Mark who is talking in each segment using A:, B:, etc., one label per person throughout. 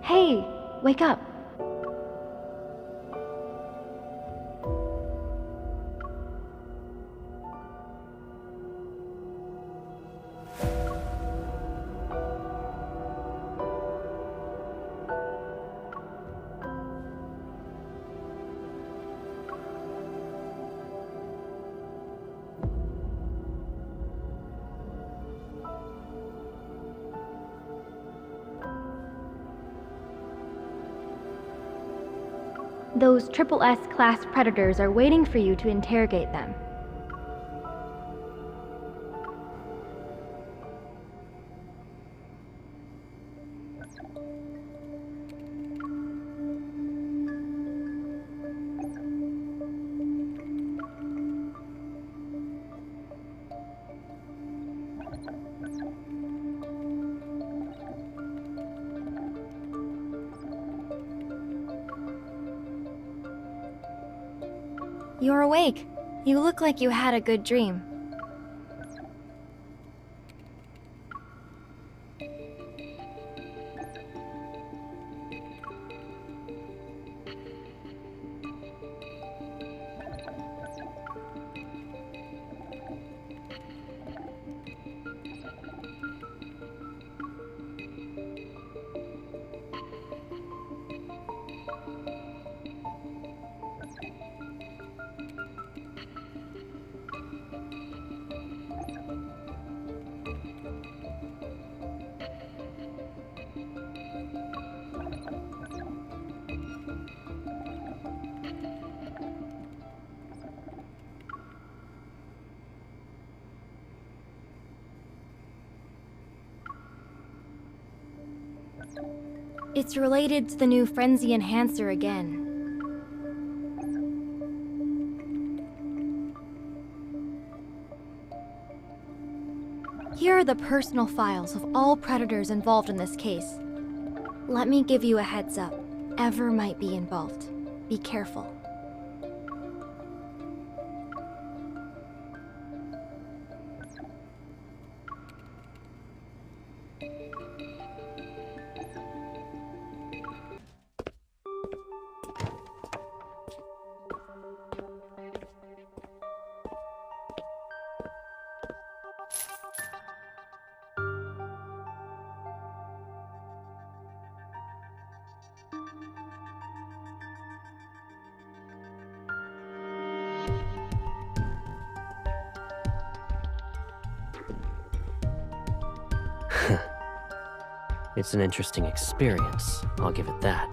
A: Hey, wake up. Those Triple S class predators are waiting for you to interrogate them. You're awake. You look like you had a good dream. It's related to the new Frenzy Enhancer again. Here are the personal files of all predators involved in this case. Let me give you a heads up. Ever might be involved. Be careful.
B: It's an interesting experience, I'll give it that.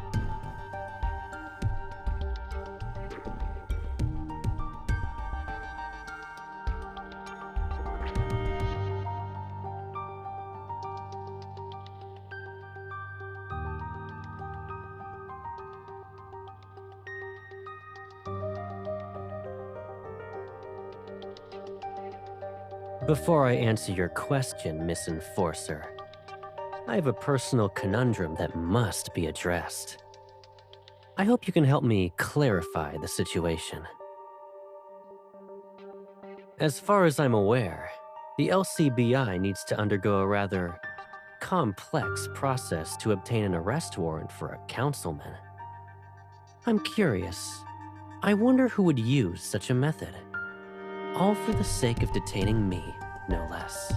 B: Before I answer your question, Miss Enforcer, I have a personal conundrum that must be addressed. I hope you can help me clarify the situation. As far as I'm aware, the LCBI needs to undergo a rather complex process to obtain an arrest warrant for a councilman. I'm curious. I wonder who would use such a method. All for the sake of detaining me, no less.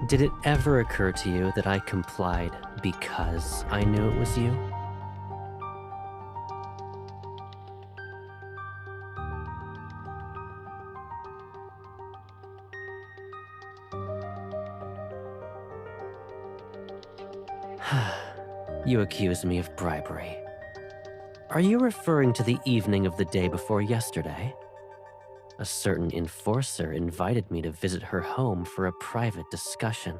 B: Did it ever occur to you that I complied because I knew it was you? You accuse me of bribery. Are you referring to the evening of the day before yesterday? A certain enforcer invited me to visit her home for a private discussion.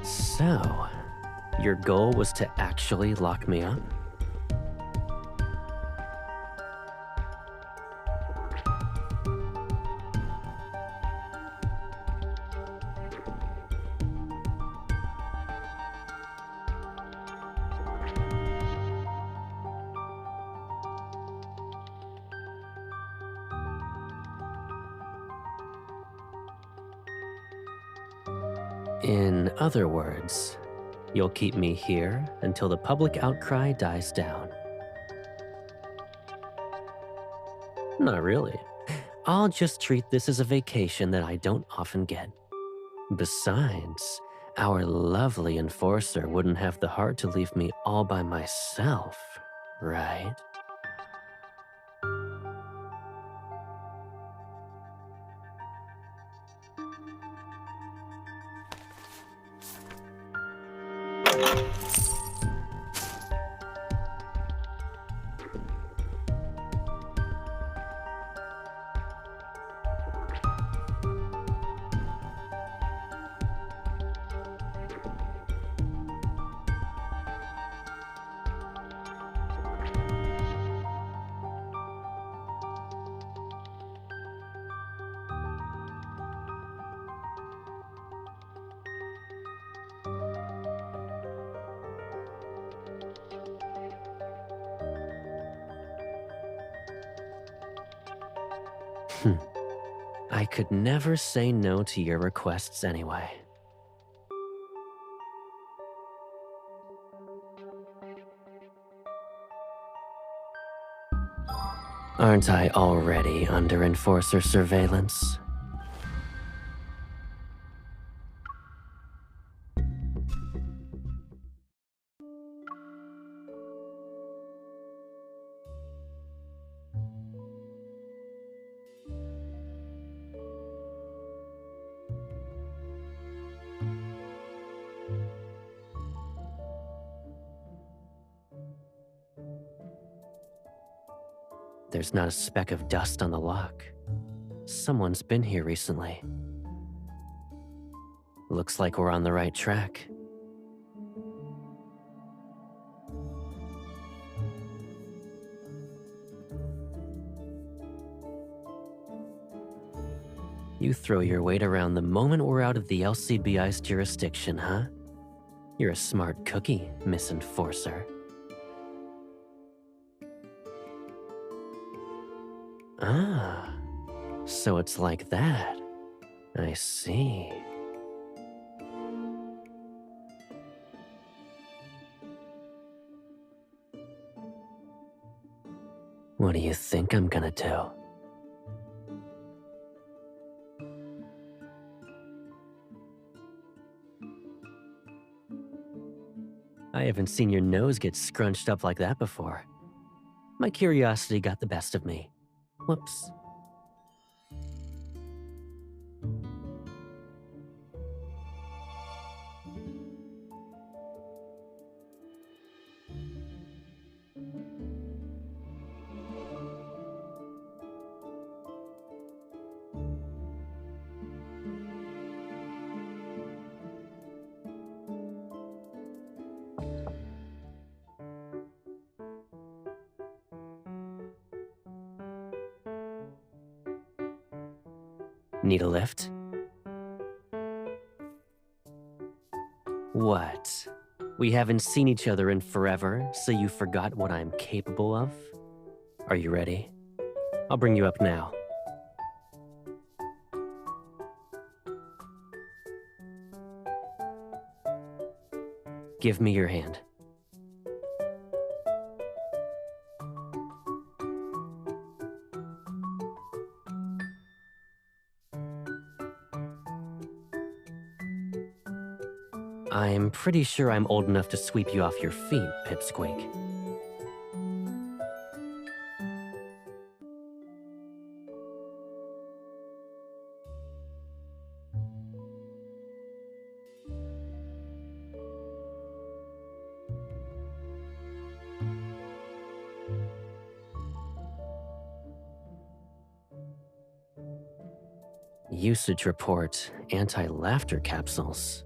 B: So, your goal was to actually lock me up? In other words, you'll keep me here until the public outcry dies down. Not really. I'll just treat this as a vacation that I don't often get. Besides, our lovely enforcer wouldn't have the heart to leave me all by myself, right? I could never say no to your requests anyway. Aren't I already under enforcer surveillance? There's not a speck of dust on the lock. Someone's been here recently. Looks like we're on the right track. You throw your weight around the moment we're out of the LCBI's jurisdiction, huh? You're a smart cookie, Miss Enforcer. Ah, so it's like that. I see. What do you think I'm gonna do? I haven't seen your nose get scrunched up like that before. My curiosity got the best of me. Whoops. Need a lift? What? We haven't seen each other in forever, so you forgot what I'm capable of? Are you ready? I'll bring you up now. Give me your hand. I'm pretty sure I'm old enough to sweep you off your feet, Pipsqueak. Usage report, anti-laughter capsules.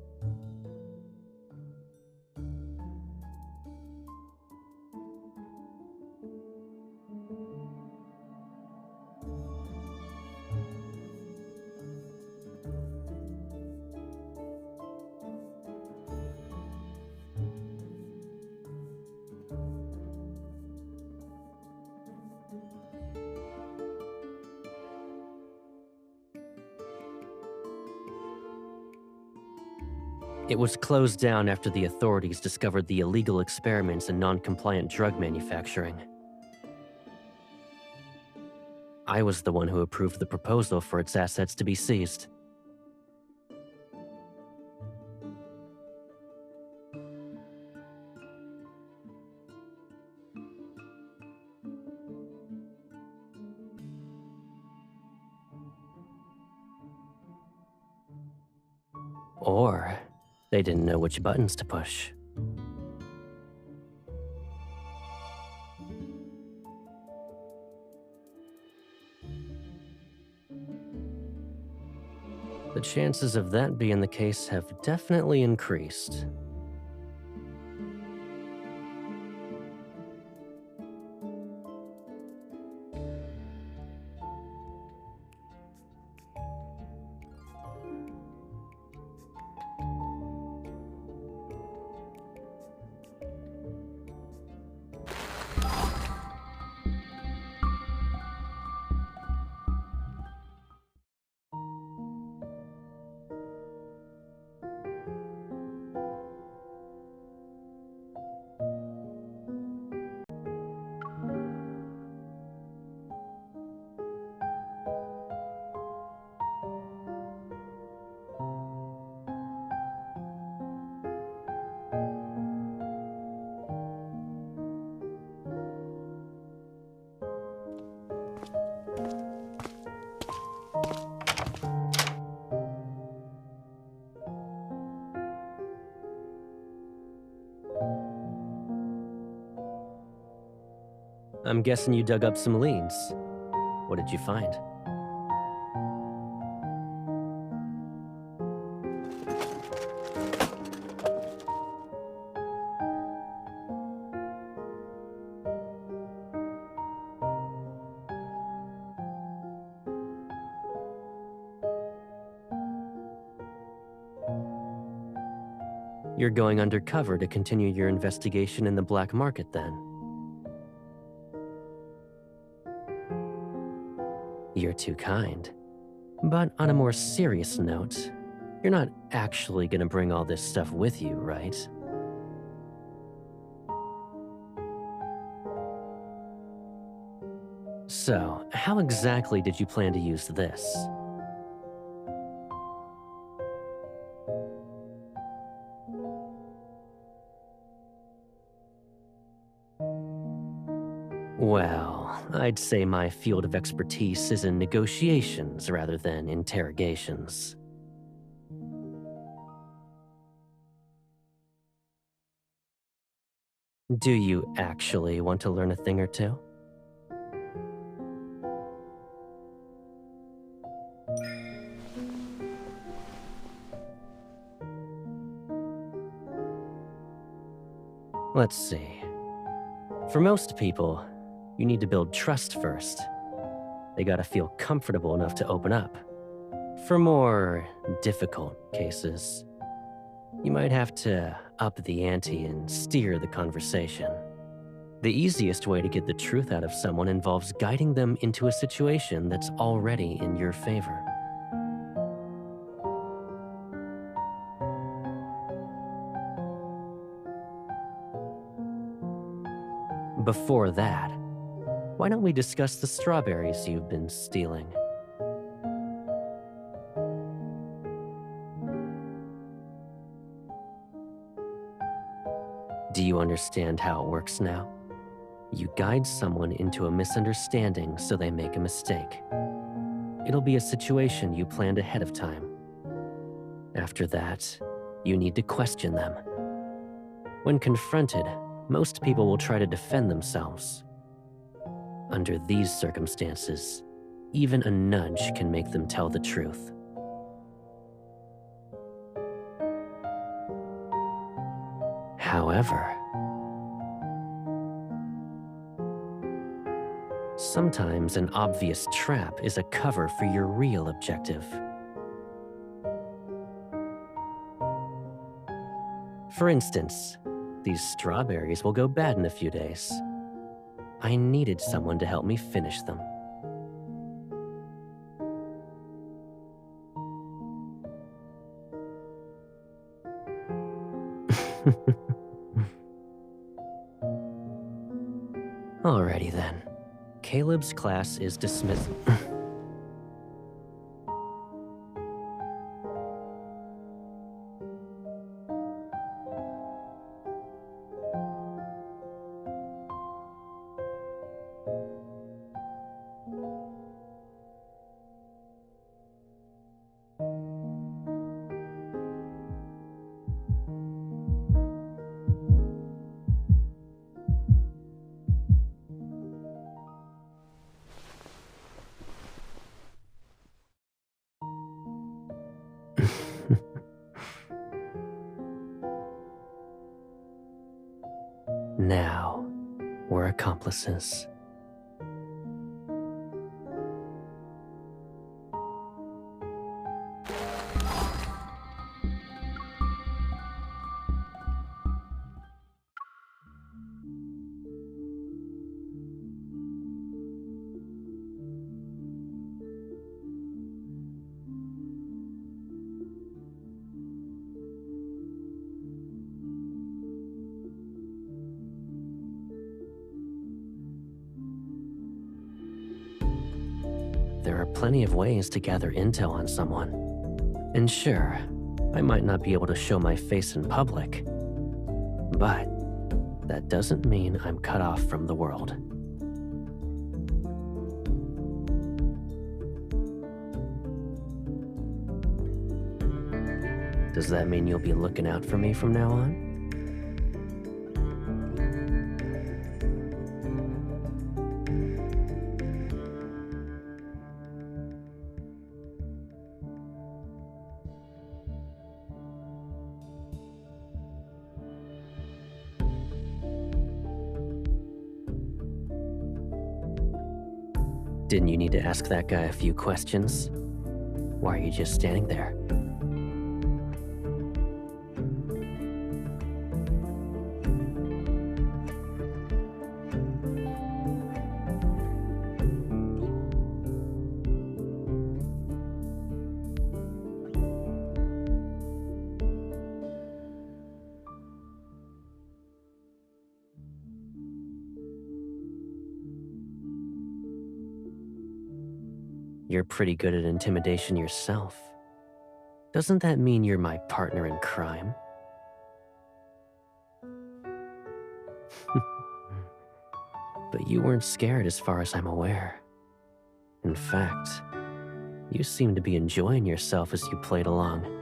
B: It was closed down after the authorities discovered the illegal experiments in non-compliant drug manufacturing. I was the one who approved the proposal for its assets to be seized. Or they didn't know which buttons to push. The chances of that being the case have definitely increased. I'm guessing you dug up some leads. What did you find? You're going undercover to continue your investigation in the black market, then? You're too kind. But on a more serious note, you're not actually gonna bring all this stuff with you, right? So, how exactly did you plan to use this? Well, I'd say my field of expertise is in negotiations rather than interrogations. Do you actually want to learn a thing or two? Let's see. For most people, you need to build trust first. They gotta feel comfortable enough to open up. For more difficult cases, you might have to up the ante and steer the conversation. The easiest way to get the truth out of someone involves guiding them into a situation that's already in your favor. Before that, why don't we discuss the strawberries you've been stealing? Do you understand how it works now? You guide someone into a misunderstanding so they make a mistake. It'll be a situation you planned ahead of time. After that, you need to question them. When confronted, most people will try to defend themselves. Under these circumstances, even a nudge can make them tell the truth. However, sometimes an obvious trap is a cover for your real objective. For instance, these strawberries will go bad in a few days. I needed someone to help me finish them. Alrighty then. Caleb's class is dismissed. Now, we're accomplices. There are plenty of ways to gather intel on someone. And sure, I might not be able to show my face in public, but that doesn't mean I'm cut off from the world. Does that mean you'll be looking out for me from now on? Didn't you need to ask that guy a few questions? Why are you just standing there? You're pretty good at intimidation yourself. Doesn't that mean you're my partner in crime? But you weren't scared as far as I'm aware. In fact, you seemed to be enjoying yourself as you played along.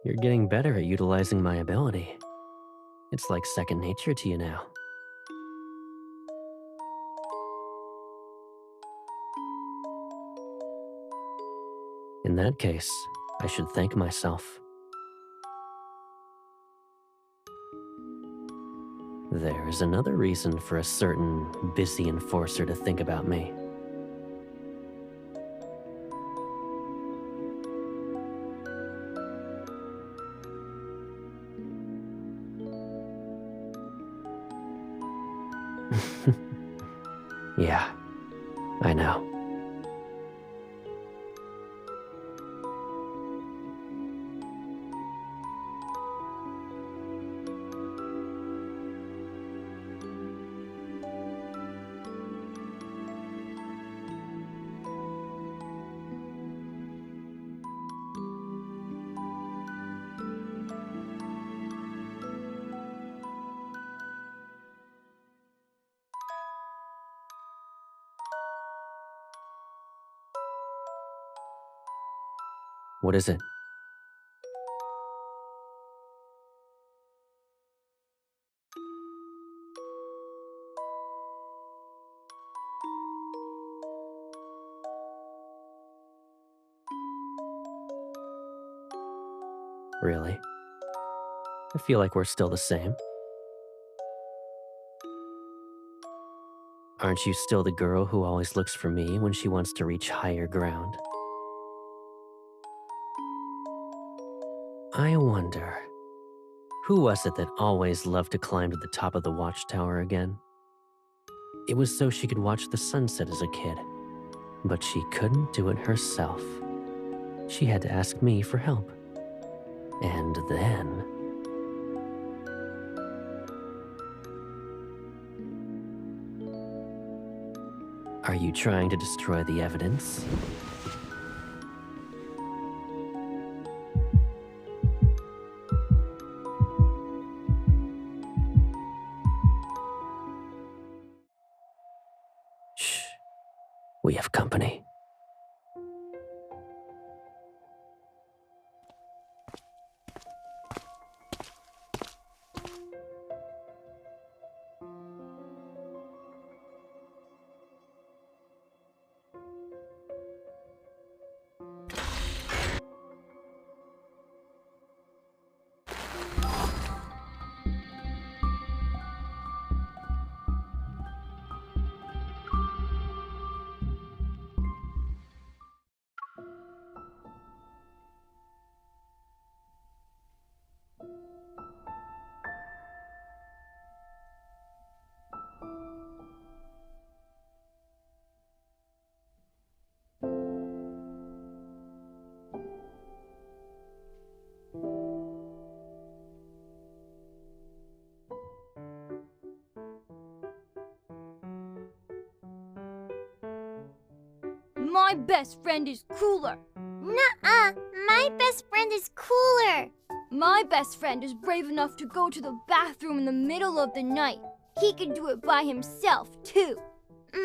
B: You're getting better at utilizing my ability. It's like second nature to you now. In that case, I should thank myself. There's another reason for a certain busy enforcer to think about me. Yeah, I know. What is it? Really? I feel like we're still the same. Aren't you still the girl who always looks for me when she wants to reach higher ground? I wonder, who was it that always loved to climb to the top of the watchtower again? It was so she could watch the sunset as a kid, but she couldn't do it herself. She had to ask me for help. And then... Are you trying to destroy the evidence? Shh. We have company.
C: My best friend is cooler.
D: Nuh-uh, my best friend is cooler.
C: My best friend is brave enough to go to the bathroom in the middle of the night. He can do it by himself, too.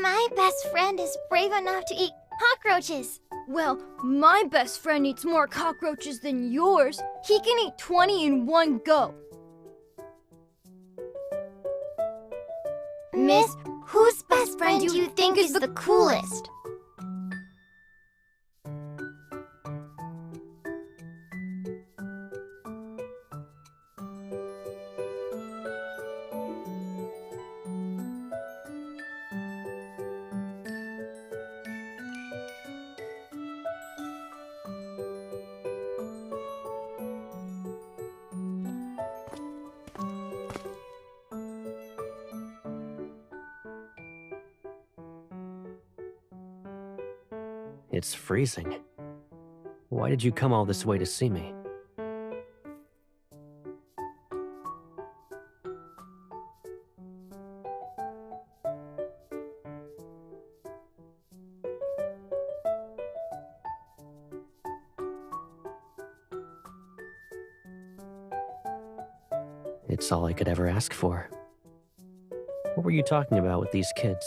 D: My best friend is brave enough to eat cockroaches.
C: Well, my best friend eats more cockroaches than yours. He can eat 20 in one go.
D: Miss, whose best friend do you think is the coolest?
B: It's freezing. Why did you come all this way to see me? It's all I could ever ask for. What were you talking about with these kids?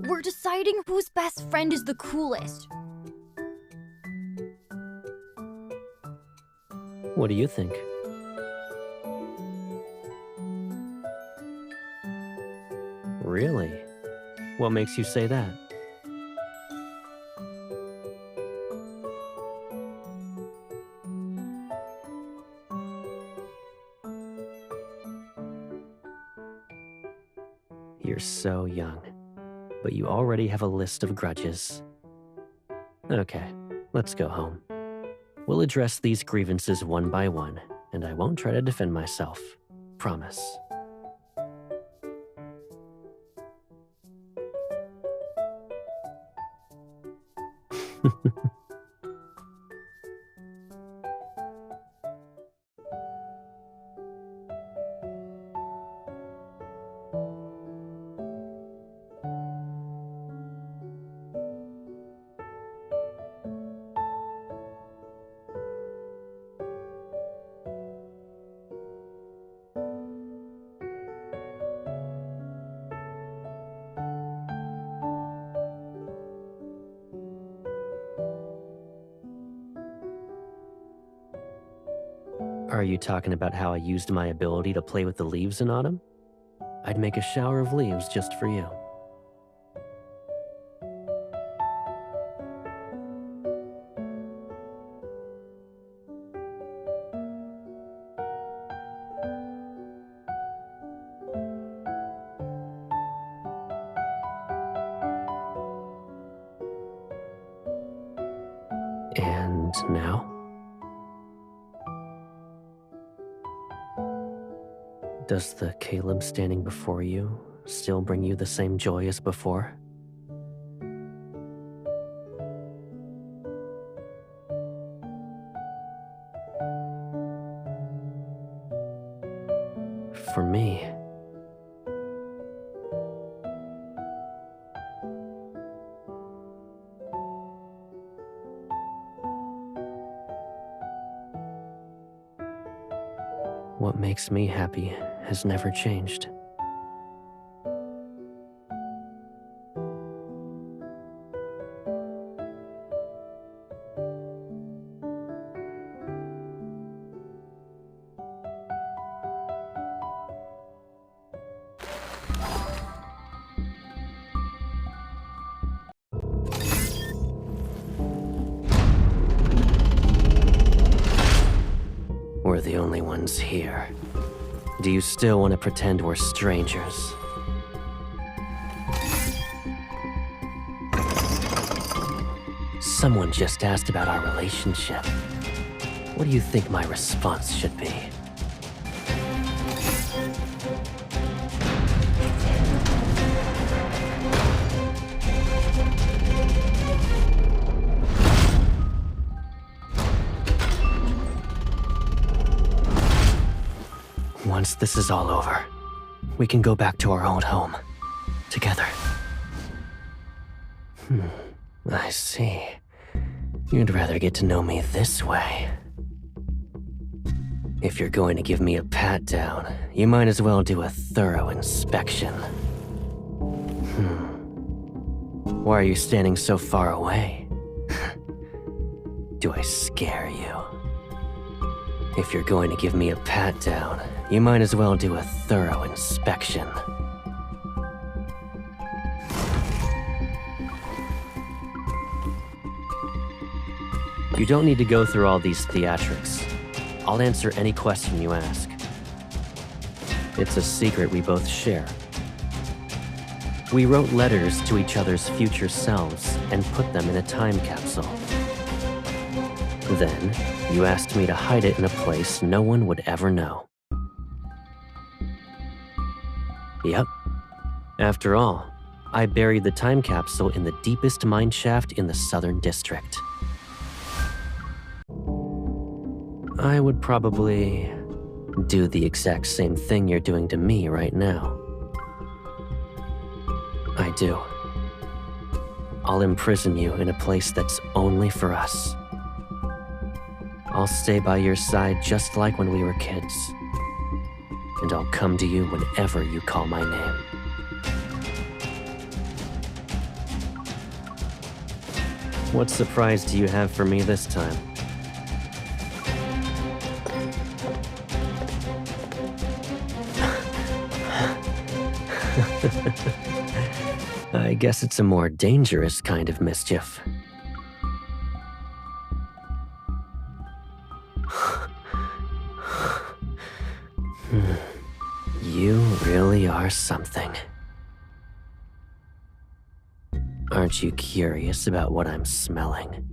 C: We're deciding whose best friend is the coolest.
B: What do you think? Really? What makes you say that? You're so young, but you already have a list of grudges. Okay, let's go home. We'll address these grievances one by one, and I won't try to defend myself. Promise. Are you talking about how I used my ability to play with the leaves in autumn? I'd make a shower of leaves just for you. And now? Does the Caleb standing before you still bring you the same joy as before? For me, what makes me happy has never changed. We're the only ones here. Do you still want to pretend we're strangers? Someone just asked about our relationship. What do you think my response should be? Once this is all over, we can go back to our old home, together. I see. You'd rather get to know me this way. If you're going to give me a pat down, you might as well do a thorough inspection. Why are you standing so far away? Do I scare you? If you're going to give me a pat down, you might as well do a thorough inspection. You don't need to go through all these theatrics. I'll answer any question you ask. It's a secret we both share. We wrote letters to each other's future selves and put them in a time capsule. Then, you asked me to hide it in a place no one would ever know. Yep. After all, I buried the time capsule in the deepest mine shaft in the Southern District. I would probably do the exact same thing you're doing to me right now. I do. I'll imprison you in a place that's only for us. I'll stay by your side just like when we were kids. And I'll come to you whenever you call my name. What surprise do you have for me this time? I guess it's a more dangerous kind of mischief. You really are something. Aren't you curious about what I'm smelling?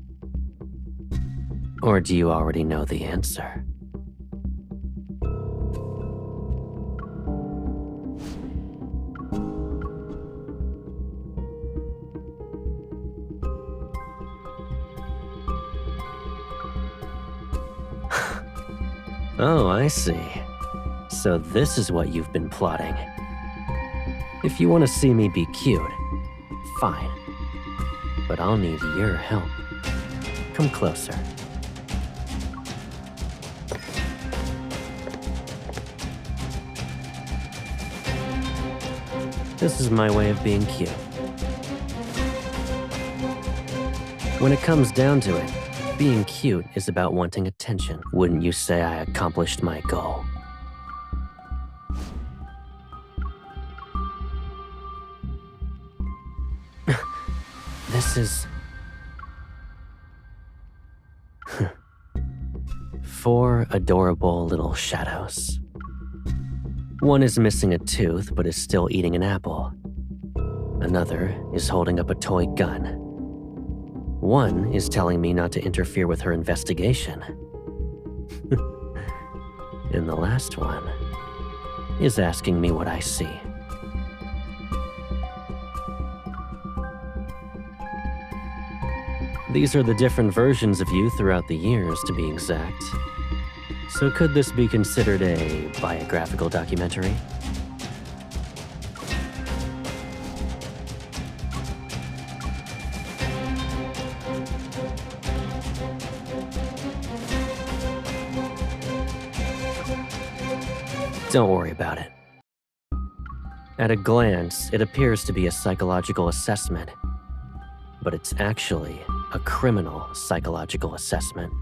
B: Or do you already know the answer? Oh, I see. So this is what you've been plotting. If you want to see me be cute, fine. But I'll need your help. Come closer. This is my way of being cute. When it comes down to it, Being cute is about wanting attention. Wouldn't you say I accomplished my goal? This is... 4 adorable little shadows. One is missing a tooth but is still eating an apple. Another is holding up a toy gun. One is telling me not to interfere with her investigation. And the last one is asking me what I see. These are the different versions of you throughout the years, to be exact. So could this be considered a biographical documentary? Don't worry about it. At a glance, it appears to be a psychological assessment, but it's actually a criminal psychological assessment.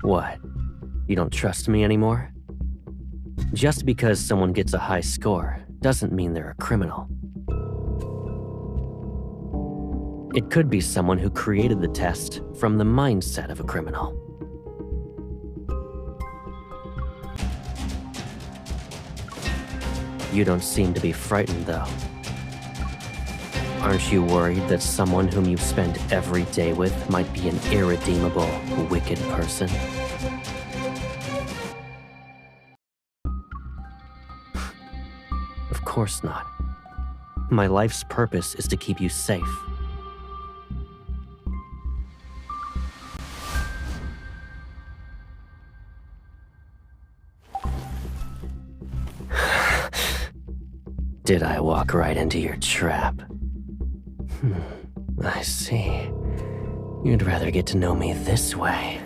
B: What? You don't trust me anymore? Just because someone gets a high score doesn't mean they're a criminal. It could be someone who created the test from the mindset of a criminal. You don't seem to be frightened, though. Aren't you worried that someone whom you spend every day with might be an irredeemable, wicked person? Of course not. My life's purpose is to keep you safe. Did I walk right into your trap? I see. You'd rather get to know me this way.